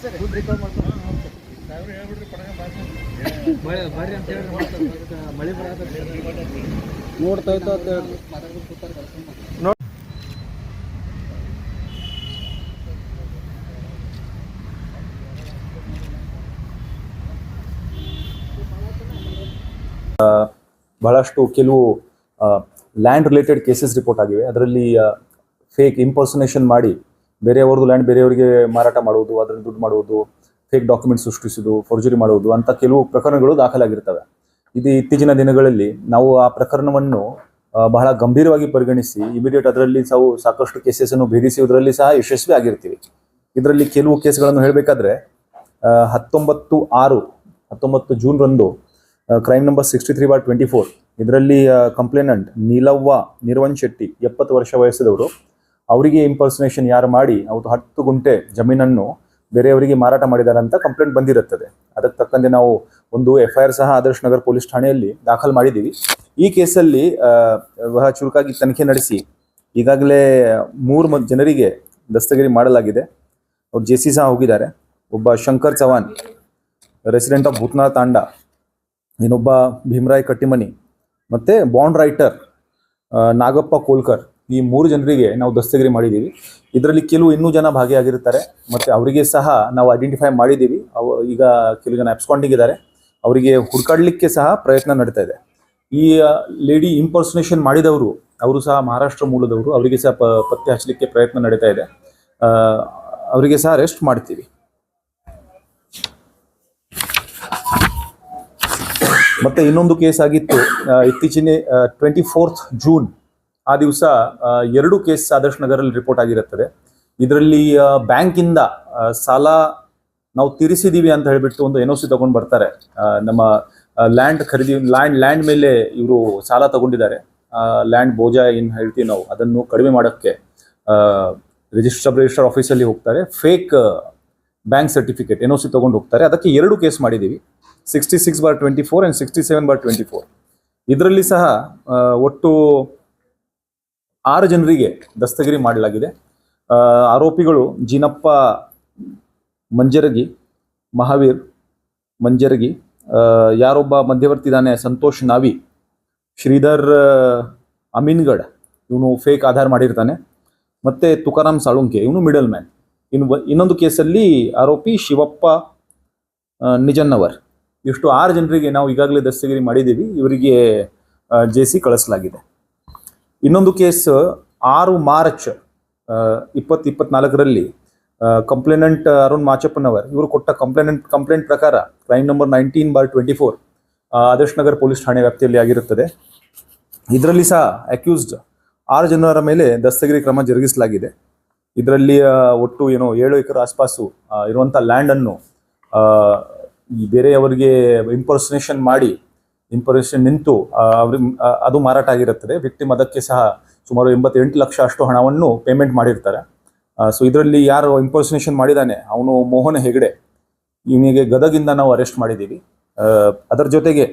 ನೋಡ್ತಾ ಇದ್ದ ಬಹಳಷ್ಟು ಕೆಲವು ಲ್ಯಾಂಡ್ ರಿಲೇಟೆಡ್ ಕೇಸಸ್ ರಿಪೋರ್ಟ್ ಆಗಿವೆ. ಅದರಲ್ಲಿ ಫೇಕ್ ಇಂಪರ್ಸನೇಷನ್ ಮಾಡಿ ಬೇರೆಯವ್ರದ್ದು ಲ್ಯಾಂಡ್ ಬೇರೆಯವರಿಗೆ ಮಾರಾಟ ಮಾಡುವುದು, ಅದರಲ್ಲಿ ದುಡ್ಡು ಮಾಡುವುದು, ಫೇಕ್ ಡಾಕ್ಯುಮೆಂಟ್ ಸೃಷ್ಟಿಸುವುದು, ಫೋರ್ಜರಿ ಮಾಡುವುದು ಅಂತ ಕೆಲವು ಪ್ರಕರಣಗಳು ದಾಖಲಾಗಿರ್ತವೆ. ಇದು ಇತ್ತೀಚಿನ ದಿನಗಳಲ್ಲಿ ನಾವು ಆ ಪ್ರಕರಣವನ್ನು ಬಹಳ ಗಂಭೀರವಾಗಿ ಪರಿಗಣಿಸಿ ಇಮಿಡಿಯೇಟ್ ಅದರಲ್ಲಿ ನಾವು ಸಾಕಷ್ಟು ಕೇಸಸ್ ಭೇದಿಸುವುದರಲ್ಲಿ ಸಹ ಯಶಸ್ವಿ ಆಗಿರ್ತೀವಿ. ಇದರಲ್ಲಿ ಕೆಲವು ಕೇಸ್ಗಳನ್ನು ಹೇಳಬೇಕಾದ್ರೆ 19 ಜೂನ್ ರಂದು ಕ್ರೈಮ್ ನಂಬರ್ 63/24 ಇದರಲ್ಲಿ ಕಂಪ್ಲೇನೆಂಟ್ ನೀಲವ್ವ ನಿರ್ವನ್ ಶೆಟ್ಟಿ 70 ವರ್ಷ ವಯಸ್ಸದವರು, ಅವರಿಗೆ ಇಂಪರ್ಸನೇಷನ್ ಯಾರು ಮಾಡಿ ಅವತ್ತು 10 ಗುಂಟೆ ಜಮೀನನ್ನು ಬೇರೆಯವರಿಗೆ ಮಾರಾಟ ಮಾಡಿದ್ದಾರೆ ಅಂತ ಕಂಪ್ಲೇಂಟ್ ಬಂದಿರುತ್ತದೆ. ಅದಕ್ಕೆ ತಕ್ಕಂತೆ ನಾವು ಒಂದು FIR ಸಹ ಆದರ್ಶ್ ನಗರ್ ಪೊಲೀಸ್ ಠಾಣೆಯಲ್ಲಿ ದಾಖಲು ಮಾಡಿದ್ದೀವಿ. ಈ ಕೇಸಲ್ಲಿ ಬಹಳ ಚುರುಕಾಗಿ ತನಿಖೆ ನಡೆಸಿ ಈಗಾಗಲೇ 3 ಜನರಿಗೆ ದಸ್ತಗಿರಿ ಮಾಡಲಾಗಿದೆ. ಅವ್ರು JC ಸಹ ಹೋಗಿದ್ದಾರೆ. ಒಬ್ಬ ಶಂಕರ್ ಚವಾನ್ ರೆಸಿಡೆಂಟ್ ಆಫ್ ಭೂತ್ನಾಳ್ ತಾಂಡ, ಇನ್ನೊಬ್ಬ ಭೀಮರಾಯ್ ಕಟ್ಟಿಮನಿ, ಮತ್ತು ಬಾಂಡ್ ರೈಟರ್ ನಾಗಪ್ಪ ಕೋಲ್ಕರ್, ಈ 3 ಜನರಿಗೆ ನಾವು ದಸ್ತಗಿರಿ ಮಾಡಿದ್ದೀವಿ. ಇದರಲ್ಲಿ ಕೆಲವು ಇನ್ನೂ ಜನ ಭಾಗಿಯಾಗಿರ್ತಾರೆ ಮತ್ತು ಅವರಿಗೆ ಸಹ ನಾವು ಐಡೆಂಟಿಫೈ ಮಾಡಿದ್ದೀವಿ. ಈಗ ಕೆಲವು ಜನ ಅಬ್ಸ್ಕಾಂಡಿಂಗ್ ಇದ್ದಾರೆ, ಅವರಿಗೆ ಹುಡುಕಾಡಲಿಕ್ಕೆ ಸಹ ಪ್ರಯತ್ನ ನಡೀತಾ ಇದೆ. ಈ ಲೇಡಿ ಇಂಪರ್ಸನೇಷನ್ ಮಾಡಿದವರು ಅವರು ಸಹ ಮಹಾರಾಷ್ಟ್ರ ಮೂಲದವರು, ಅವರಿಗೆ ಸಹ ಪತ್ತೆ ಹಚ್ಚಲಿಕ್ಕೆ ಪ್ರಯತ್ನ ನಡೀತಾ ಇದೆ. ಅವರಿಗೆ ಸಹ ಅರೆಸ್ಟ್ ಮಾಡ್ತೀವಿ. ಮತ್ತೆ ಇನ್ನೊಂದು ಕೇಸ್ ಆಗಿತ್ತು ಇತ್ತೀಚಿನ 24 ಜೂನ್ ಆ ದಿವಸ 2 ಕೇಸ್ ಆದರ್ಶ್ ನಗರಲ್ಲಿ ರಿಪೋರ್ಟ್ ಆಗಿರುತ್ತದೆ. ಇದರಲ್ಲಿ ಬ್ಯಾಂಕಿಂದ ಸಾಲ ನಾವು ತೀರಿಸಿದೀವಿ ಅಂತ ಹೇಳಿಬಿಟ್ಟು ಒಂದು NOC ತಗೊಂಡು ಬರ್ತಾರೆ. ನಮ್ಮ ಲ್ಯಾಂಡ್ ಖರೀದಿ ಲ್ಯಾಂಡ್ ಮೇಲೆ ಇವರು ಸಾಲ ತಗೊಂಡಿದ್ದಾರೆ. ಲ್ಯಾಂಡ್ ಬೋಜಾ ಏನು ಹೇಳ್ತೀವಿ ನಾವು ಅದನ್ನು ಕಡಿಮೆ ಮಾಡೋಕ್ಕೆ ರಿಜಿಸ್ಟರ್ ಆಫೀಸಲ್ಲಿ ಹೋಗ್ತಾರೆ, ಫೇಕ್ ಬ್ಯಾಂಕ್ ಸರ್ಟಿಫಿಕೇಟ್ NOC ತಗೊಂಡು ಹೋಗ್ತಾರೆ. ಅದಕ್ಕೆ 2 ಕೇಸ್ ಮಾಡಿದ್ದೀವಿ, 66/24 ಆ್ಯಂಡ್ 67/24. ಇದರಲ್ಲಿ ಸಹ ಒಟ್ಟು 6 ಜನರಿಗೆ ದಸ್ತಗಿರಿ ಮಾಡಲಾಗಿದೆ. ಆರೋಪಿಗಳು ಜಿನಪ್ಪ ಮಂಜರಗಿ, ಮಹಾವೀರ್ ಮಂಜರಗಿ, ಯಾರೊಬ್ಬ ಮಧ್ಯವರ್ತಿ ಇದ್ದಾನೆ ಸಂತೋಷ್ ನಾವಿ, ಶ್ರೀಧರ್ ಅಮೀನ್ಗಢ್ ಇವನು ಫೇಕ್ ಆಧಾರ್ ಮಾಡಿರ್ತಾನೆ, ಮತ್ತು ತುಕಾರಾಮ್ ಸಾಳುಂಕೆ ಇವನು ಮಿಡಲ್ ಮ್ಯಾನ್. ಇನ್ನೊಂದು ಕೇಸಲ್ಲಿ ಆರೋಪಿ ಶಿವಪ್ಪ ನಿಜನ್ನವರ್. ಇಷ್ಟು 6 ಜನರಿಗೆ ನಾವು ಈಗಾಗಲೇ ದಸ್ತಗಿರಿ ಮಾಡಿದ್ದೀವಿ. ಇವರಿಗೆ JC ಕಳಿಸಲಾಗಿದೆ. ಇನ್ನೊಂದು ಕೇಸ್ 6 ಮಾರ್ಚ್ 2024ರಲ್ಲಿ ಕಂಪ್ಲೇನೆಂಟ್ ಅರುಣ್ ಮಾಚಪ್ಪನವರ್ ಇವರು ಕೊಟ್ಟ ಕಂಪ್ಲೇಂಟ್ ಪ್ರಕಾರ crime number 19/24 Adarsh Nagar police ಠಾಣೆ ವ್ಯಾಪ್ತಿಯಲ್ಲಿ ಆಗಿರುತ್ತದೆ. ಇದರಲ್ಲಿ ಸಹ ಅಕ್ಯೂಸ್ಡ್ 6 ಜನರ ಮೇಲೆ ದಸ್ತಗಿರಿ ಕ್ರಮ ಜರುಗಿಸಲಾಗಿದೆ. ಇದರಲ್ಲಿ ಒಟ್ಟು 7 ಎಕರೆ ಆಸ್ಪಾಸು ಇರುವಂಥ ಲ್ಯಾಂಡನ್ನು ಬೇರೆಯವರಿಗೆ ಇಂಪರ್ಸನೇಷನ್ ನಿಂತು ಅದು ಮಾರಾಟ ಆಗಿರುತ್ತದೆ. ವಿಕ್ಟಿಮ್ ಅದಕ್ಕೆ ಸಹ ಸುಮಾರು 88 ಲಕ್ಷ ಅಷ್ಟು ಹಣವನ್ನು ಪೇಮೆಂಟ್ ಮಾಡಿರ್ತಾರೆ. ಸೊ ಇದರಲ್ಲಿ ಯಾರು ಇಂಪರ್ಸನೇಷನ್ ಮಾಡಿದ್ದಾನೆ ಅವನು ಮೋಹನ್ ಹೆಗಡೆ, ಇವನಿಗೆ ಗದಗಿಂದ ನಾವು ಅರೆಸ್ಟ್ ಮಾಡಿದ್ದೀವಿ. ಅದರ ಜೊತೆಗೆ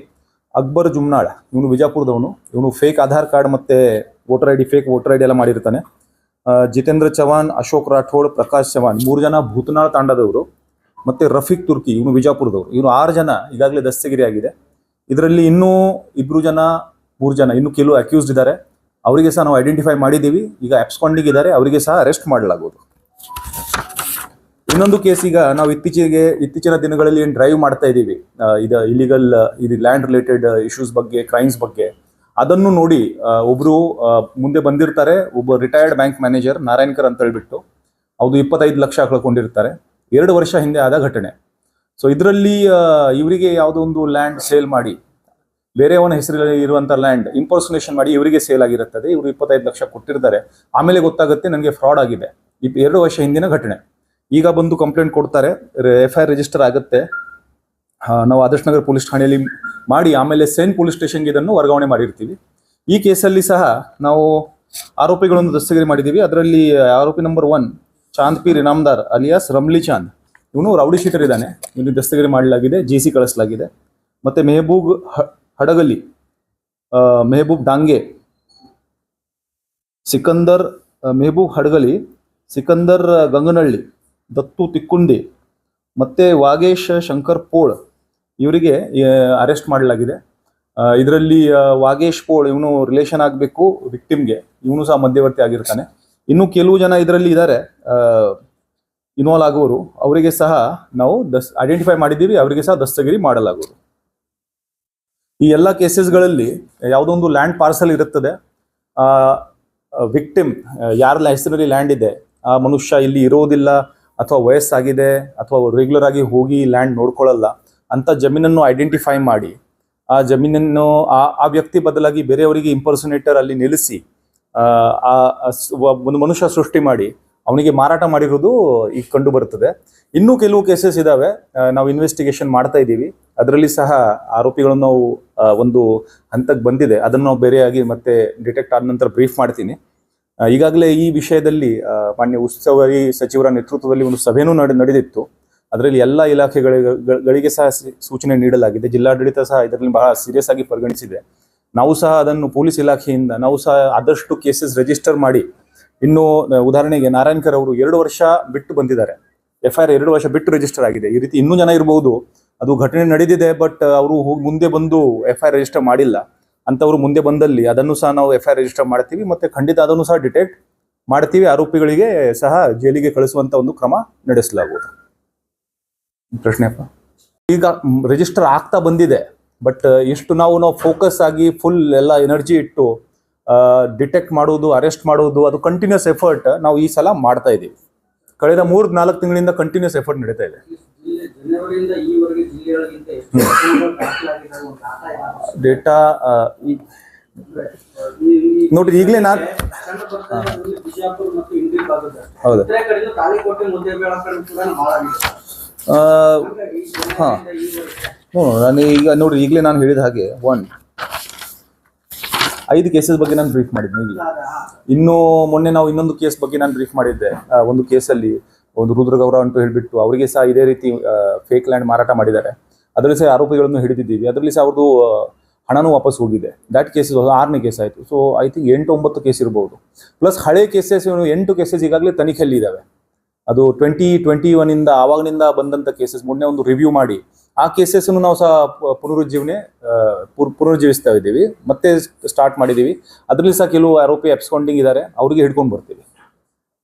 ಅಕ್ಬರ್ ಜುಮ್ನಾಳ್ ಇವನು ವಿಜಾಪುರದವನು, ಇವನು ಫೇಕ್ ಆಧಾರ್ ಕಾರ್ಡ್ ಮತ್ತು ಫೇಕ್ ವೋಟರ್ ಐಡಿ ಎಲ್ಲ ಮಾಡಿರ್ತಾನೆ. ಜಿತೇಂದ್ರ ಚವಾನ್, ಅಶೋಕ್ ರಾಠೋಡ್, ಪ್ರಕಾಶ್ ಚವಾನ್ 3 ಜನ ಭೂತ್ನಾಳ್ ತಾಂಡದವರು, ಮತ್ತು ರಫೀಕ್ ತುರ್ಕಿ ಇವನು ವಿಜಾಪುರದವರು. ಇವನು 6 ಜನ ಈಗಾಗಲೇ ದಸ್ತಗಿರಿ ಆಗಿದೆ. ಇದರಲ್ಲಿ ಇನ್ನೂ 3 ಜನ ಇನ್ನು ಕೆಲವು ಅಕ್ಯೂಸ್ಡ್ ಇದ್ದಾರೆ, ಅವರಿಗೆ ಸಹ ನಾವು ಐಡೆಂಟಿಫೈ ಮಾಡಿದ್ದೀವಿ. ಈಗ ಅಬ್ಸ್ಕಾಂಡಿಂಗ್ ಇದ್ದಾರೆ, ಅವರಿಗೆ ಸಹ ಅರೆಸ್ಟ್ ಮಾಡಲಾಗುವುದು. ಇನ್ನೊಂದು ಕೇಸ್, ಈಗ ನಾವು ಇತ್ತೀಚಿನ ದಿನಗಳಲ್ಲಿ ಏನು ಡ್ರೈವ್ ಮಾಡ್ತಾ ಇದ್ದೀವಿ ಇದು ಲ್ಯಾಂಡ್ ರಿಲೇಟೆಡ್ ಇಶ್ಯೂಸ್ ಬಗ್ಗೆ, ಕ್ರೈಮ್ಸ್ ಬಗ್ಗೆ, ಅದನ್ನು ನೋಡಿ ಒಬ್ಬರು ಮುಂದೆ ಬಂದಿರ್ತಾರೆ. ಒಬ್ಬ ರಿಟೈರ್ಡ್ ಬ್ಯಾಂಕ್ ಮ್ಯಾನೇಜರ್ ನಾರಾಯಣ್ಕರ್ ಅಂತ ಹೇಳ್ಬಿಟ್ಟು ಅದು 25 ಲಕ್ಷ ಕಳ್ಕೊಂಡಿರ್ತಾರೆ. 2 ವರ್ಷ ಹಿಂದೆ ಆದ ಘಟನೆ. ಸೊ ಇದರಲ್ಲಿ ಇವರಿಗೆ ಯಾವುದೋ ಒಂದು ಲ್ಯಾಂಡ್ ಸೇಲ್ ಮಾಡಿ, ಬೇರೆಯವನ ಹೆಸರಲ್ಲಿ ಇರುವಂಥ ಲ್ಯಾಂಡ್ ಇಂಪರ್ಸನೇಷನ್ ಮಾಡಿ ಇವರಿಗೆ ಸೇಲ್ ಆಗಿರುತ್ತದೆ. ಇವರು 25 ಲಕ್ಷ ಕೊಟ್ಟಿರ್ತಾರೆ. ಆಮೇಲೆ ಗೊತ್ತಾಗುತ್ತೆ ನನಗೆ ಫ್ರಾಡ್ ಆಗಿದೆ. 2 ವರ್ಷ ಹಿಂದಿನ ಘಟನೆ. ಈಗ ಬಂದು ಕಂಪ್ಲೇಂಟ್ ಕೊಡ್ತಾರೆ, FIR ರಿಜಿಸ್ಟರ್ ಆಗುತ್ತೆ. ನಾವು ಆದರ್ಶ್ ನಗರ್ ಪೊಲೀಸ್ ಠಾಣೆಯಲ್ಲಿ ಮಾಡಿ ಆಮೇಲೆ ಸೇನ್ ಪೊಲೀಸ್ ಸ್ಟೇಷನ್ಗೆ ಇದನ್ನು ವರ್ಗಾವಣೆ ಮಾಡಿರ್ತೀವಿ. ಈ ಕೇಸಲ್ಲಿ ಸಹ ನಾವು ಆರೋಪಿಗಳನ್ನು ದಸ್ತಗಿರಿ ಮಾಡಿದ್ದೀವಿ. ಅದರಲ್ಲಿ ಆರೋಪಿ ನಂಬರ್ 1 ಚಾಂದ್ ಪೀರ್ ಇನಾಮ್ದಾರ್ ಅಲಿಯಾಸ್ ರಮ್ಲಿ ಚಾಂದ್, ಇವನು ರೌಡಿ ಶೀಟರ್ ಇದ್ದಾನೆ, ಇವನಿಗೆ ದಸ್ತಗಿರಿ ಮಾಡಲಾಗಿದೆ, JC ಕಳಿಸಲಾಗಿದೆ. ಮತ್ತು ಮೆಹಬೂಬ್ ಡಾಂಗೆ, ಮೆಹಬೂಬ್ ಹಡಗಲಿ, ಸಿಕಂದರ್ ಗಂಗನಹಳ್ಳಿ, ದತ್ತು ತಿಕ್ಕುಂದಿ, ಮತ್ತೆ ವಾಗೇಶ್ ಶಂಕರ್ ಪೋಳ್ ಇವರಿಗೆ ಅರೆಸ್ಟ್ ಮಾಡಲಾಗಿದೆ. ಇದರಲ್ಲಿ ವಾಗೇಶ್ ಪೋಳ್ ಇವನು ರಿಲೇಷನ್ ಆಗಬೇಕು ವಿಕ್ಟಿಮ್ಗೆ, ಇವನು ಸಹ ಮಧ್ಯವರ್ತಿ ಆಗಿರ್ತಾನೆ. ಇನ್ನು ಕೆಲವು ಜನ ಇದರಲ್ಲಿ ಇದ್ದಾರೆ ಇನ್ವಾಲ್ವ್ ಆಗುವವರು, ಅವರಿಗೆ ಸಹ ನಾವು ಐಡೆಂಟಿಫೈ ಮಾಡಿದ್ದೀವಿ, ಅವರಿಗೆ ಸಹ ದಸ್ತಗಿರಿ ಮಾಡಲಾಗುವುದು. ಈ ಎಲ್ಲ ಕೇಸಸ್ಗಳಲ್ಲಿ ಯಾವುದೋ ಒಂದು ಲ್ಯಾಂಡ್ ಪಾರ್ಸಲ್ ಇರುತ್ತದೆ, ವಿಕ್ಟಿಮ್ ಯಾರ ಹೆಸರಲ್ಲಿ ಲ್ಯಾಂಡ್ ಇದೆ ಆ ಮನುಷ್ಯ ಇಲ್ಲಿ ಇರೋದಿಲ್ಲ ಅಥವಾ ವಯಸ್ಸಾಗಿದೆ ಅಥವಾ ರೆಗ್ಯುಲರ್ ಆಗಿ ಹೋಗಿ ಲ್ಯಾಂಡ್ ನೋಡ್ಕೊಳ್ಳಲ್ಲ ಅಂತ ಜಮೀನನ್ನು ಐಡೆಂಟಿಫೈ ಮಾಡಿ ಆ ಜಮೀನನ್ನು ಆ ವ್ಯಕ್ತಿ ಬದಲಾಗಿ ಬೇರೆಯವರಿಗೆ ಇಂಪರ್ಸನೇಟರ್ ಅಲ್ಲಿ ನಿಲ್ಲಿಸಿ ಒಂದು ಮನುಷ್ಯ ಸೃಷ್ಟಿ ಮಾಡಿ ಅವನಿಗೆ ಮಾರಾಟ ಮಾಡಿರೋದು ಈಗ ಕಂಡು ಬರುತ್ತದೆ. ಇನ್ನೂ ಕೆಲವು ಕೇಸಸ್ ಇದಾವೆ, ನಾವು ಇನ್ವೆಸ್ಟಿಗೇಷನ್ ಮಾಡ್ತಾ ಇದ್ದೀವಿ. ಅದರಲ್ಲಿ ಸಹ ಆರೋಪಿಗಳನ್ನು ನಾವು ಒಂದು ಹಂತಕ್ಕೆ ಬಂದಿದೆ, ಅದನ್ನು ನಾವು ಬೇರೆಯಾಗಿ ಮತ್ತೆ ಡಿಟೆಕ್ಟ್ ಆದ ನಂತರ ಬ್ರೀಫ್ ಮಾಡ್ತೀನಿ. ಈಗಾಗಲೇ ಈ ವಿಷಯದಲ್ಲಿ ಮಾನ್ಯ ಉಸ್ತುವಾರಿ ಸಚಿವರ ನೇತೃತ್ವದಲ್ಲಿ ಒಂದು ಸಭೆನೂ ನಡೆದಿತ್ತು. ಅದರಲ್ಲಿ ಎಲ್ಲ ಇಲಾಖೆಗಳಿಗೆ ಸಹ ಸೂಚನೆ ನೀಡಲಾಗಿದೆ. ಜಿಲ್ಲಾಡಳಿತ ಸಹ ಇದರಲ್ಲಿ ಬಹಳ ಸೀರಿಯಸ್ ಆಗಿ ಪರಿಗಣಿಸಿದೆ. ನಾವು ಸಹ ಅದನ್ನು ಪೊಲೀಸ್ ಇಲಾಖೆಯಿಂದ ನಾವು ಸಹ ಆದಷ್ಟು ಕೇಸಸ್ ರಿಜಿಸ್ಟರ್ ಮಾಡಿ, ಇನ್ನು ಉದಾಹರಣೆಗೆ ನಾರಾಯಣ್ಕರ್ ಅವರು 2 ವರ್ಷ ಬಿಟ್ಟು ಬಂದಿದ್ದಾರೆ, FIR 2 ವರ್ಷ ಬಿಟ್ಟು ರಿಜಿಸ್ಟರ್ ಆಗಿದೆ. ಈ ರೀತಿ ಇನ್ನೂ ಜನ ಇರಬಹುದು, ಅದು ಘಟನೆ ನಡೆದಿದೆ ಬಟ್ ಅವರು ಮುಂದೆ ಬಂದು FIR ರಿಜಿಸ್ಟರ್ ಮಾಡಿಲ್ಲ ಅಂತವರು ಮುಂದೆ ಬಂದಲ್ಲಿ ಅದನ್ನು ಸಹ ನಾವು FIR ರಿಜಿಸ್ಟರ್ ಮಾಡ್ತೀವಿ, ಮತ್ತೆ ಖಂಡಿತ ಅದನ್ನು ಸಹ ಡಿಟೆಕ್ಟ್ ಮಾಡ್ತೀವಿ. ಆರೋಪಿಗಳಿಗೆ ಸಹ ಜೈಲಿಗೆ ಕಳಿಸುವಂತ ಒಂದು ಕ್ರಮ ನಡೆಸಲಾಗುವುದು. ಪ್ರಶ್ನೆಪ್ಪ ಈಗ ರಿಜಿಸ್ಟರ್ ಆಗ್ತಾ ಬಂದಿದೆ, ಬಟ್ ಇಷ್ಟು ನಾವು ಫೋಕಸ್ ಆಗಿ ಫುಲ್ ಎಲ್ಲ ಎನರ್ಜಿ ಇಟ್ಟು ಡಿಟೆಕ್ಟ್ ಮಾಡೋದು, ಅರೆಸ್ಟ್ ಮಾಡೋದು, ಅದು ಕಂಟಿನ್ಯೂಸ್ ಎಫರ್ಟ್ ನಾವು ಈ ಸಲ ಮಾಡ್ತಾ ಇದ್ದೀವಿ. ಕಳೆದ 3-4 ತಿಂಗಳಿಂದ ಕಂಟಿನ್ಯೂಸ್ ಎಫರ್ಟ್ ನಡೀತಾ ಇದೆ. ಡೇಟಾ ನೋಡ್ರಿ, ಈಗಲೇ ನಾನು ಹೌದು ನಾನು ಈಗ ನೋಡ್ರಿ, ಈಗಲೇ ನಾನು ಹೇಳಿದ ಹಾಗೆ 5 ಕೇಸಸ್ ಬಗ್ಗೆ ನಾನು ಬ್ರೀಫ್ ಮಾಡಿದ್ದೆ. ಈಗ ಇನ್ನು ಮೊನ್ನೆ ನಾವು ಇನ್ನೊಂದು ಕೇಸ್ ಬಗ್ಗೆ ನಾನು ಬ್ರೀಫ್ ಮಾಡಿದ್ದೆ. ಒಂದು ಕೇಸಲ್ಲಿ ಒಂದು ರುದ್ರಗೌಡ ಅಂತ ಹೇಳಿಬಿಟ್ಟು ಅವರಿಗೆ ಸಹ ಇದೇ ರೀತಿ ಫೇಕ್ ಲ್ಯಾಂಡ್ ಮಾರಾಟ ಮಾಡಿದ್ದಾರೆ. ಅದರಲ್ಲಿ ಸಹ ಆರೋಪಿಗಳನ್ನು ಹಿಡಿದಿದ್ದೀವಿ. ಅದರಲ್ಲಿ ಸಹ ಅವ್ರದ್ದು ಹಣನೂ ವಾಪಸ್ ಹೋಗಿದೆ. ದ್ಯಾಟ್ ಕೇಸಸ್ 6ನೇ ಕೇಸ್ ಆಯಿತು. ಸೊ ಐ ಥಿಂಕ್ 8-9 ಕೇಸ್ ಇರ್ಬೋದು. ಪ್ಲಸ್ ಹಳೆ ಕೇಸಸ್ 8 ಕೇಸಸ್ ಈಗಾಗಲೇ ತನಿಖೆಯಲ್ಲಿ ಇದ್ದಾವೆ. ಅದು 2021 ಆವಾಗನಿಂದ ಬಂದಂಥ ಕೇಸಸ್ ಮೊನ್ನೆ ಒಂದು ರಿವ್ಯೂ ಮಾಡಿ ಆ ಕೇಸಸ್ನು ನಾವು ಸಹ ಪುನರುಜ್ಜೀವಿಸ್ತಾ ಇದ್ದೀವಿ, ಮತ್ತೆ ಸ್ಟಾರ್ಟ್ ಮಾಡಿದ್ದೀವಿ. ಅದರಲ್ಲಿ ಸಹ ಕೆಲವು ಆರೋಪಿ ಅಬ್ಸ್ಕಾಂಡಿಂಗ್ ಇದ್ದಾರೆ, ಅವರಿಗೆ ಹಿಡ್ಕೊಂಡು ಬರ್ತೀವಿ.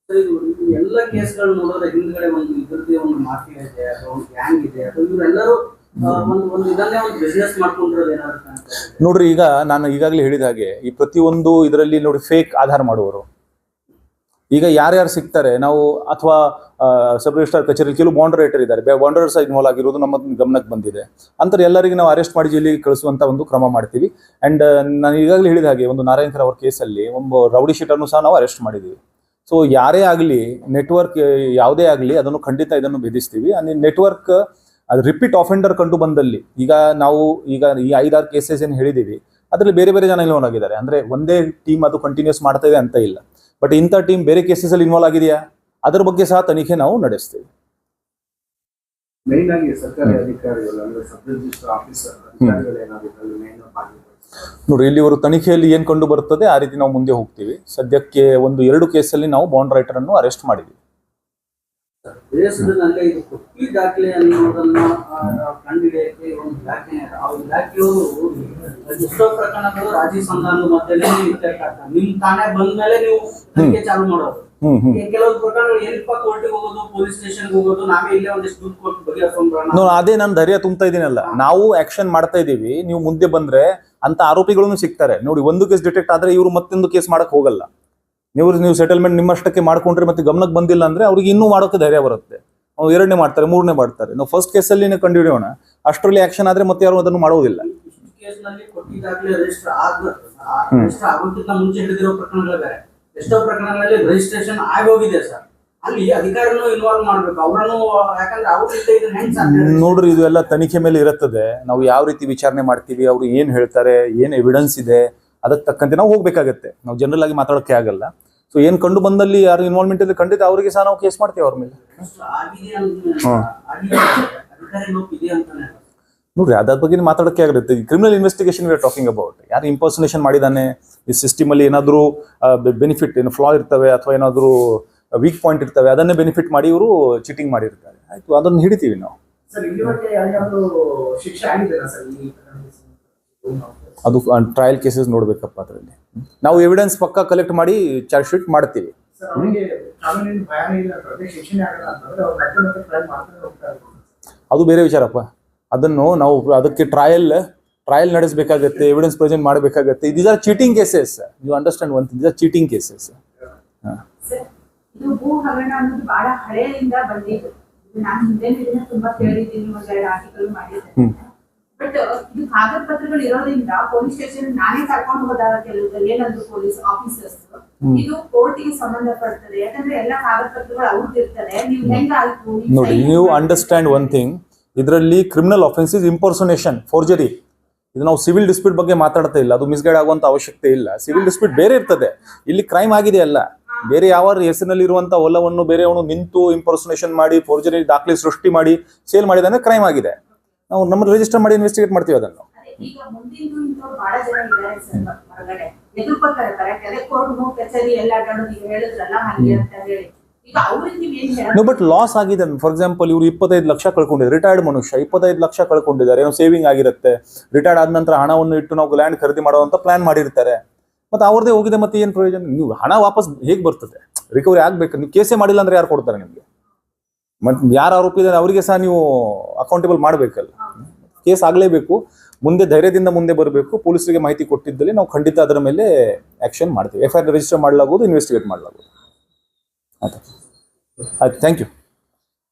ಎಲ್ಲ ಕೇಸ್ಗಳು ನೋಡಿದ್ರೆ ಹಿಂದ್ಗಡೆ ಒಂದು ಇದ್ರದ್ದೇ ಒಂದು ಮಾಫಿಯಾ ಇದೆ, ಅಥವಾ ಒಂದು ಗ್ಯಾಂಗ್ ಇದೆ, ಅಥವಾ ಇವರೆಲ್ಲರೂ ಇದನ್ನೇ ಒಂದು ಬಿಸ್ನೆಸ್ ಮಾಡ್ಕೊಂಡಿರೋದು ಏನಾಗುತ್ತೆ ನೋಡ್ರಿ. ಈಗ ನಾನು ಈಗಾಗಲೇ ಹೇಳಿದ ಹಾಗೆ ಈ ಪ್ರತಿಯೊಂದು ಇದರಲ್ಲಿ ನೋಡಿ ಫೇಕ್ ಆಧಾರ ಮಾಡುವವರು ಈಗ ಯಾರ್ಯಾರು ಸಿಗ್ತಾರೆ ನಾವು, ಅಥವಾ ಸಬ್ ರಿಜಿಸ್ಟ್ರಾರ್ ಕಚೇರಿ ಕೆಲವು ಬಾಂಡರೇಟರ್ ಇದ್ದಾರೆ, ಬಾಂಡರೇಟರ್ಸ್ ಇನ್ವಾಲ್ವ್ ಆಗಿರೋದು ನಮ್ಮ ಗಮನಕ್ಕೆ ಬಂದಿದೆ. ಅಂತಾರೆ ಎಲ್ಲರಿಗೆ ನಾವು ಅರೆಸ್ಟ್ ಮಾಡಿ ಜೈಲಿಗೆ ಕಳಿಸುವಂತ ಒಂದು ಕ್ರಮ ಮಾಡ್ತೀವಿ. ಅಂಡ್ ನಾನು ಈಗಾಗಲೇ ಹೇಳಿದ ಹಾಗೆ ಒಂದು ನಾರಾಯಣ್ಕರ್ ಅವರ ಕೇಸಲ್ಲಿ ಒಂದು ರೌಡಿ ಶೀಟರ್ನು ಸಹ ನಾವು ಅರೆಸ್ಟ್ ಮಾಡಿದ್ದೀವಿ. ಸೊ ಯಾರೇ ಆಗಲಿ, ನೆಟ್ವರ್ಕ್ ಯಾವುದೇ ಆಗಲಿ, ಅದನ್ನು ಖಂಡಿತ ಇದನ್ನು ಭೇದಿಸ್ತೀವಿ. ನೆಟ್ವರ್ಕ್ ಅದು ರಿಪೀಟ್ ಆಫೆಂಡರ್ ಕಂಡು ಬಂದಲ್ಲಿ, ಈಗ ಈ 5-6 ಕೇಸಸ್ ಏನು ಹೇಳಿದ್ದೀವಿ, ಅದರಲ್ಲಿ ಬೇರೆ ಬೇರೆ ಜನ ಇನ್ವಾಲ್ವ್ ಆಗಿದ್ದಾರೆ. ಅಂದ್ರೆ ಒಂದೇ ಟೀಮ್ ಅದು ಕಂಟಿನ್ಯೂಸ್ ಮಾಡ್ತಾ ಇದೆ ಅಂತ ಇಲ್ಲ, ಬಟ್ ಇಂಥ ಟೀಮ್ ಬೇರೆ ಕೇಸಸ್ ಅಲ್ಲಿ ಇನ್ವಾಲ್ವ್ ಆಗಿದೆಯಾ ಅದರ ಬಗ್ಗೆ ಸಹ ತನಿಖೆ ನಾವು ನಡೆಸ್ತೀವಿ. ಮೇನ್ ಆಗಿ ಸರ್ಕಾರಿ ಅಧಿಕಾರಿಗಳು ಅಂದ್ರೆ ಸಬ್ ರಿಜಿಸ್ಟರ್ ಆಫೀಸರ್ ಅಧಿಕಾರಿಗಳು ಏನಾಗುತ್ತೆ ಮೇನ್ ನೋಡ್ರಿ, ಇಲ್ಲಿ ಇವರು ತನಿಖೆಯಲ್ಲಿ ಏನ್ ಕಂಡು ಬರ್ತದೆ ಆ ರೀತಿ ನಾವು ಮುಂದೆ ಹೋಗ್ತೀವಿ. ಸದ್ಯಕ್ಕೆ 1-2 ಕೇಸಲ್ಲಿ ನಾವು ಬಾಂಡ್ ರೈಟರ್ ಅನ್ನು ಅರೆಸ್ಟ್ ಮಾಡಿದ್ವಿ. ದೇಶದಲ್ಲಿ ಇದು ಕೊಪ್ಪಿ ದಾಖಲೆ ಅನ್ನೋದನ್ನ ಕಂಡುಹಿಡಿಯಕ್ಕೆ ಒಂದು ಇಲಾಖೆ, ಆ ಇಲಾಖೆಯವರು ಎಷ್ಟೋ ಪ್ರಕರಣಗಳು ರಾಜಿ ಸಂಧಾನದ ಮಧ್ಯದಲ್ಲಿ ಇತ್ಯರ್ಥ ಆಗ್ತದೆ. ನಿಮ್ ತಾನೇ ಬಂದ್ಮೇಲೆ ನೀವು ತನಿಖೆ ಚಾಲು ಮಾಡೋದು. ಕೆಲವು ಪ್ರಕರಣಗಳು ಏನಪ್ಪ ಕೋರ್ಟಿಗೆ ಹೋಗೋದು, ಪೊಲೀಸ್ ಸ್ಟೇಷನ್ಗೆ ಹೋಗೋದು, ನಾವೇ ಇಲ್ಲೇ ಒಂದಿಷ್ಟು ದುಡ್ಡು ಕೊಟ್ಟು ಬಗೆಹರಿಸೋಣ. ಅದೇ ನಾನು ಧೈರ್ಯ ತುಂಬ್ತಾ ಇದೀನಲ್ಲ, ನಾವು ಆಕ್ಷನ್ ಮಾಡ್ತಾ ಇದೀವಿ. ನೀವು ಮುಂದೆ ಬಂದ್ರೆ ಅಂತ ಆರೋಪಿಗಳನ್ನು ಸಿಗ್ತಾರೆ. ನೋಡಿ, ಒಂದು ಕೇಸ್ ಡಿಟೆಕ್ಟ್ ಆದ್ರೆ ಇವರು ಮತ್ತೊಂದು ಕೇಸ್ ಮಾಡಕ್ ಹೋಗಲ್ಲ. ನೀವು ಸೆಟಲ್ಮೆಂಟ್ ನಿಮ್ಮಷ್ಟಕ್ಕೆ ಮಾಡ್ಕೊಂಡ್ರೆ ಮತ್ತೆ ಗಮನಕ್ಕೆ ಬಂದಿಲ್ಲ ಅಂದ್ರೆ ಅವ್ರಿಗೆ ಇನ್ನೂ ಮಾಡೋಕೆ ಧೈರ್ಯ ಬರುತ್ತೆ. ಅವ್ರು 2ನೇ ಮಾಡ್ತಾರೆ, 3ನೇ ಮಾಡ್ತಾರೆ. ನಾವು ಫಸ್ಟ್ ಕೇಸಲ್ಲಿ ಕಂಡು ಹಿಡಿಯೋಣ, ಅಷ್ಟರಲ್ಲಿ ಆಕ್ಷನ್ ಆದ್ರೆ ಮತ್ತೆ ಯಾರು ಅದನ್ನು ಮಾಡೋದಿಲ್ಲ. ಮುಂಚೆ ಹಿಡಿದಿರೋ ಪ್ರಕರಣಗಳು ಬೇರೆ, ಎಷ್ಟೋ ಪ್ರಕರಣಗಳಲ್ಲಿ ರಿಜಿಸ್ಟ್ರೇಷನ್ ಆಗೋಗಿದೆ ಸರ್. ಅಲ್ಲಿ ಅಧಿಕಾರಿನೂ ಇನ್ವಾಲ್ವ್ ಮಾಡ್ಬೇಕು ಅವರನ್ನು, ಯಾಕಂದ್ರೆ ಅವ್ರು ನೋಡ್ರಿ, ಇದು ಎಲ್ಲ ತನಿಖೆ ಮೇಲೆ ಇರುತ್ತದೆ. ನಾವು ಯಾವ ರೀತಿ ವಿಚಾರಣೆ ಮಾಡ್ತೀವಿ, ಅವ್ರು ಏನ್ ಹೇಳ್ತಾರೆ, ಏನ್ ಎವಿಡೆನ್ಸ್ ಇದೆ, ಅದಕ್ಕೆ ತಕ್ಕಂತೆ ನಾವು ಹೋಗ್ಬೇಕಾಗತ್ತೆ. ನಾವು ಜನರಲ್ ಆಗಿ ಮಾತಾಡೋಕೆ ಆಗಲ್ಲ. ಸೊ ಏನ್ ಕಂಡು ಬಂದಲ್ಲಿ ಯಾರು ಇನ್ವಾಲ್ವ್ಮೆಂಟ್ ಇದೆ ಖಂಡಿತ ಅವರಿಗೆ ಸಹ ನಾವು ಕೇಸ್ ಮಾಡ್ತೀವಿ ಅವ್ರ ಮೇಲೆ. ನೋಡ್ರಿ, ಅದ್ರ ಬಗ್ಗೆ ಮಾತಾಡೋಕೆ ಆಗುತ್ತೆ. Criminal investigation we are talking about. ಯಾರು ಇಂಪರ್ಸನೇಷನ್ ಮಾಡಿದಾನೆ, ಈ ಸಿಸ್ಟಮ್ ಅಲ್ಲಿ ಏನಾದ್ರು ಬೆನಿಫಿಟ್, ಏನು ಫ್ಲಾ ಇರ್ತವೆ, ಅಥವಾ ಏನಾದ್ರು ವೀಕ್ ಪಾಯಿಂಟ್ ಇರ್ತವೆ, ಅದನ್ನೇ ಬೆನಿಫಿಟ್ ಮಾಡಿ ಇವರು ಚೀಟಿಂಗ್ ಮಾಡಿರ್ತಾರೆ. ಆಯ್ತು, ಅದನ್ನು ಹಿಡಿತೀವಿ ನಾವು. ಸರ್ ಇಲ್ಲಿವರೆಗೆ ಯಾವ್ದಾದ್ರು ಶಿಕ್ಷೆ ಆಗಿದೆನಾ ಸರ್ ಈ ಅದು ಟ್ರಯಲ್ ಕೇಸಸ್ ನೋಡ್ಬೇಕಪ್ಪ. ಅದರಲ್ಲಿ ನಾವು ಎವಿಡೆನ್ಸ್ ಪಕ್ಕ ಕಲೆಕ್ಟ್ ಮಾಡಿ ಚಾರ್ಜ್ ಶೀಟ್ ಮಾಡ್ತೀವಿ. ಸರ್ ಅವರಿಗೆ ಕಾನೂನಿನ ಭಯನೇ ಇಲ್ಲ ಅಂತಂದ್ರೆ ಶಿಕ್ಷೆ ಆಗಲ್ಲ ಅಂತಂದ್ರೆ ಅವ್ರು ಮತ್ತೆ ಟ್ರಯಲ್ ಮಾಡ್ತಾರೆ ಹೋಗ್ತಾರೆ. ಅದು ಬೇರೆ ವಿಚಾರಪ್ಪ. ಅದನ್ನು ನಾವು ಅದಕ್ಕೆ ಟ್ರಯಲ್ ನಡೆಸಬೇಕಾಗತ್ತೆ, ಎವಿಡೆನ್ಸ್ ಪ್ರೆಸೆಂಟ್ ಮಾಡಬೇಕಾಗತ್ತೆ. These are cheating cases. You understand one thing, these are cheating cases. ಇದು ಭೂ ಹಗರಣ ಅನ್ನೋದು ಬಹಳ ಹಳೆಯಿಂದ ಬಂದಿದ್ದು. ನಾನು ಹಿಂದೆ ತುಂಬಾ ಕೇಳಿದ್ದೀನಿ, ಒಂದೆರಡು ಆರ್ಟಿಕಲ್ ಮಾಡಿದ್ದೇನೆ. ಬಟ್ ಇದು ಕಾಗದ ಪತ್ರಗಳು ಇರೋದ್ರಿಂದ ಪೊಲೀಸ್ ಸ್ಟೇಷನ್ ನಾನೇ ಕರ್ಕೊಂಡು ಹೋದಾಗ ಕೆಲವರಲ್ಲಿ ಏನಂದ್ರು ಪೊಲೀಸ್ ಆಫೀಸರ್ಸ್, ಇದು ಕೋರ್ಟಿಗೆ ಸಂಬಂಧಪಡ್ತದೆ, ಯಾಕಂದ್ರೆ ಎಲ್ಲ ಕಾಗದ ಪತ್ರಗಳು ಅವ್ರದ್ದು ಇರ್ತದೆ, ನೀವು ಹೆಂಗಾಯ್ತು ನೋಡಿ, ನೀವು ಅಂಡರ್ಸ್ಟ್ಯಾಂಡ್ ಒನ್ ಥಿಂಗ್, ಇದರಲ್ಲಿ ಕ್ರಿಮಿನಲ್ ಆಫೆನ್ಸ್ ಇಸ್ ಇಂಪರ್ಸೋನೇಷನ್, ಫೋರ್ಜರಿ. ಇದು ನಾವು ಸಿವಿಲ್ ಡಿಸ್ಪ್ಯೂಟ್ ಬಗ್ಗೆ ಮಾತಾಡ್ತಾ ಇಲ್ಲ, ಅದು ಮಿಸ್ಗೈಡ್ ಆಗುವಂತ ಅವಶ್ಯಕತೆ ಇಲ್ಲ. ಸಿವಿಲ್ ಡಿಸ್ಪ್ಯೂಟ್ ಬೇರೆ ಇರ್ತದೆ, ಇಲ್ಲಿ ಕ್ರೈಮ್ ಆಗಿದೆ ಅಲ್ಲ. ಬೇರೆ ಯಾವ ಹೆಸರಿನಲ್ಲಿ ಇರುವಂತ ಹೊಲವನ್ನು ಬೇರೆಯವನು ನಿಂತು ಇಂಪರ್ಸೋನೇಷನ್ ಮಾಡಿ ಫೋರ್ಜರಿ ದಾಖಲೆ ಸೃಷ್ಟಿ ಮಾಡಿ ಸೇಲ್ ಮಾಡಿದ್ರೆ ಕ್ರೈಮ್ ಆಗಿದೆ. ನಾವು ನಮ್ಮ ರಿಜಿಸ್ಟರ್ ಮಾಡಿ ಇನ್ವೆಸ್ಟಿಗೇಟ್ ಮಾಡ್ತೀವಿ ಅದನ್ನು. ಈಗ ಮುಂದಿಂದು ಇಂಥವ್ರು ಬಹಳ ಜನ ಇದ್ದಾರೆ ಸರ್ ಹೊರಗಡೆ ಎದುರ್ಕೋತಾರೆ. ಕರೆಕ್ಟ್, ಅದೇ ಕೋರ್ಟ್ ಕಚೇರಿ ಎಲ್ಲ ಅಡ್ಡಾಡೋದು ಈಗ ಹೇಳಿದ್ರಲ್ಲ ಹಾಗೆ ಅಂತ ಹೇಳಿ. ಈಗ ಅವ್ರಿಗೆ ನೀವು ಏನ್ ಹೇಳೋದು? ಬಟ್ ಲಾಸ್ ಆಗಿದೆ. ಫಾರ್ ಎಕ್ಸಾಂಪಲ್, ಇವರು 25 ಲಕ್ಷ ಕಳ್ಕೊಂಡಿದ್ದಾರೆ. ರಿಟೈರ್ಡ್ ಮನುಷ್ಯ 25 ಲಕ್ಷ ಕಳ್ಕೊಂಡಿದ್ದಾರೆ. ಏನೋ ಸೇವಿಂಗ್ ಆಗಿರುತ್ತೆ. ರಿಟೈರ್ಡ್ ಆದ ನಂತರ ಹಣವನ್ನು ಇಟ್ಟು ನಾವು ಲ್ಯಾಂಡ್ ಖರೀದಿ ಮಾಡುವಂತ ಪ್ಲಾನ್ ಮಾಡಿರ್ತಾರೆ. ಮತ್ತೆ ಅವ್ರದೇ ಹೋಗಿದೆ, ಮತ್ತೆ ಏನ್ ಪ್ರಯೋಜನ? ನೀವು ಹಣ ವಾಪಸ್ ಹೇಗೆ ಬರ್ತದೆ? ರಿಕವರಿ ಆಗ್ಬೇಕು. ನೀವು ಕೇಸೇ ಮಾಡಿಲ್ಲ ಅಂದ್ರೆ ಯಾರು ಕೊಡ್ತಾರೆ ನಿಮ್ಗೆ? ಮತ್ತೆ ಯಾರು ಆರೋಪಿ ಇದ್ದಾರೆ ಅವರಿಗೆ ಸಹ ನೀವು ಅಕೌಂಟೇಬಲ್ ಮಾಡಬೇಕಲ್ಲ. ಕೇಸ್ ಆಗಲೇಬೇಕು. ಮುಂದೆ ಧೈರ್ಯದಿಂದ ಮುಂದೆ ಬರಬೇಕು. ಪೊಲೀಸರಿಗೆ ಮಾಹಿತಿ ಕೊಟ್ಟಿದ್ದಲ್ಲಿ ನಾವು ಖಂಡಿತ ಅದರ ಮೇಲೆ ಆಕ್ಷನ್ ಮಾಡ್ತೀವಿ. FIR ರಿಜಿಸ್ಟರ್ ಮಾಡಲಾಗುವುದು, ಇನ್ವೆಸ್ಟಿಗೇಟ್ ಮಾಡಲಾಗುವುದು. ಆಯ್ತು, ಥ್ಯಾಂಕ್ ಯು.